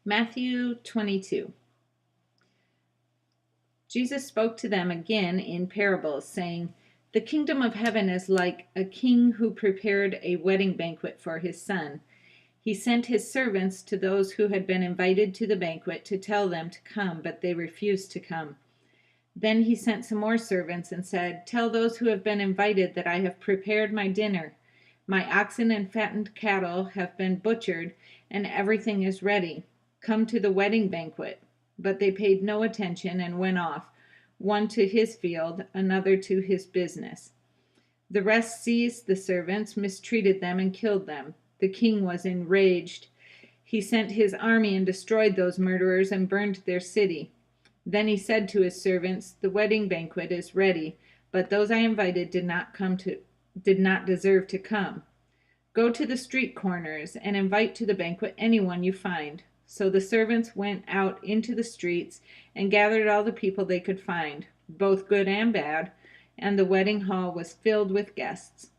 Matthew 22. Jesus spoke to them again in parables, saying, "The kingdom of heaven is like a king who prepared a wedding banquet for his son. He sent his servants to those who had been invited to the banquet to tell them to come, but they refused to come. Then he sent some more servants and said, 'Tell those who have been invited that I have prepared my dinner. My oxen and fattened cattle have been butchered, and everything is ready. Come to the wedding banquet.' But they paid no attention and went off, one to his field, another to his business. The rest seized the servants, mistreated them, and killed them. The king was enraged. He sent his army and destroyed those murderers and burned their city. Then he said to his servants, 'The wedding banquet is ready, but those I invited did not deserve to come. Go to the street corners and invite to the banquet anyone you find.' So the servants went out into the streets and gathered all the people they could find, both good and bad, and the wedding hall was filled with guests.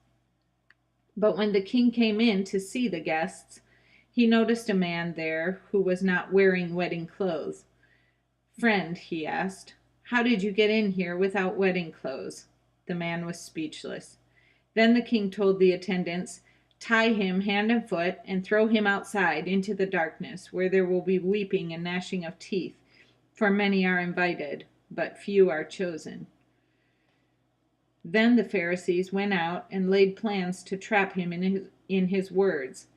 But when the king came in to see the guests, he noticed a man there who was not wearing wedding clothes. 'Friend,' he asked, 'how did you get in here without wedding clothes?' The man was speechless. Then the king told the attendants, 'Tie him hand and foot and throw him outside into the darkness, where there will be weeping and gnashing of teeth, for many are invited, but few are chosen.' Then the Pharisees went out and laid plans to trap him in his words.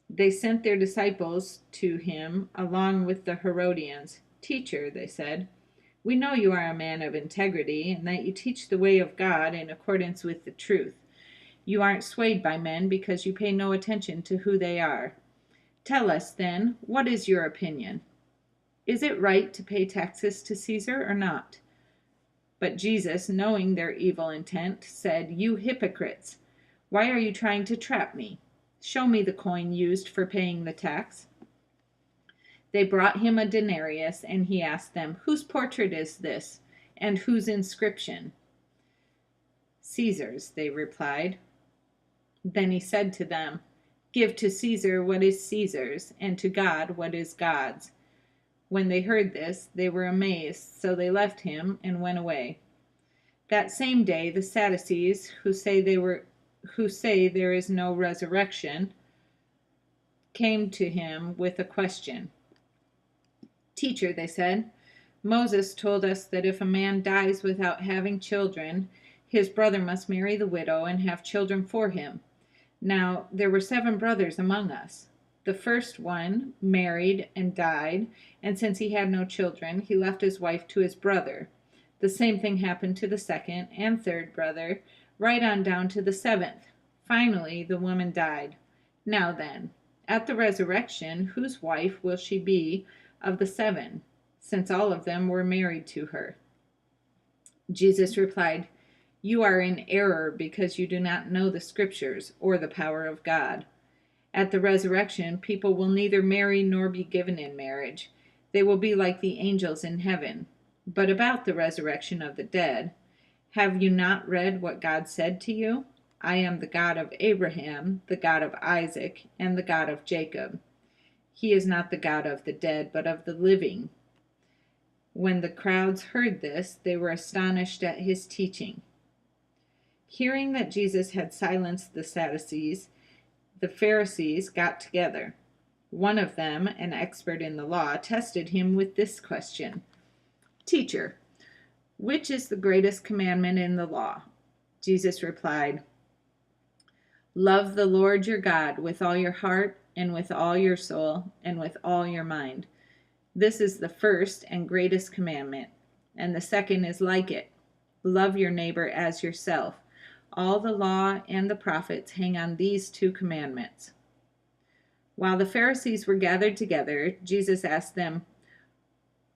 They sent their disciples to him along with the Herodians. 'Teacher,' they said, 'we know you are a man of integrity and that you teach the way of God in accordance with the truth. You aren't swayed by men because you pay no attention to who they are. Tell us, then, what is your opinion? Is it right to pay taxes to Caesar or not?' But Jesus, knowing their evil intent, said, 'You hypocrites! Why are you trying to trap me? Show me the coin used for paying the tax.' They brought him a denarius, and he asked them, 'Whose portrait is this, and whose inscription?' 'Caesar's,' they replied. Then he said to them, 'Give to Caesar what is Caesar's, and to God what is God's.' When they heard this, they were amazed, so they left him and went away. That same day, the Sadducees, who say there is no resurrection, came to him with a question. 'Teacher,' they said, 'Moses told us that if a man dies without having children, his brother must marry the widow and have children for him. Now, there were 7 brothers among us. The first one married and died, and since he had no children, he left his wife to his brother. The same thing happened to the second and third brother, right on down to the 7th. Finally, the woman died. Now then, at the resurrection, whose wife will she be of the 7, since all of them were married to her?' Jesus replied, 'You are in error because you do not know the Scriptures or the power of God. At the resurrection, people will neither marry nor be given in marriage. They will be like the angels in heaven. But about the resurrection of the dead, have you not read what God said to you? I am the God of Abraham, the God of Isaac, and the God of Jacob. He is not the God of the dead, but of the living.' When the crowds heard this, they were astonished at his teaching." Hearing that Jesus had silenced the Sadducees, the Pharisees got together. One of them, an expert in the law, tested him with this question: "Teacher, which is the greatest commandment in the law?" Jesus replied, "Love the Lord your God with all your heart and with all your soul and with all your mind. This is the first and greatest commandment, and the second is like it. Love your neighbor as yourself. All the law and the prophets hang on these 2 commandments." While the Pharisees were gathered together, Jesus asked them,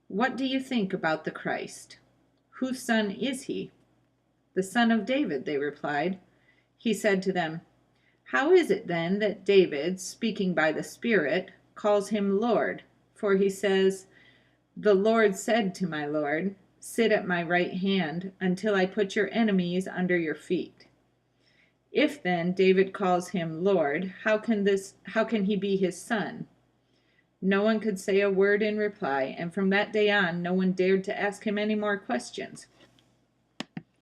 "What do you think about the Christ? Whose son is he?" "The son of David," they replied. He said to them, "How is it then that David, speaking by the Spirit, calls him Lord? For he says, 'The Lord said to my Lord, sit at my right hand until I put your enemies under your feet.' If then David calls him Lord, how can he be his son?" No one could say a word in reply, and from that day on no one dared to ask him any more questions.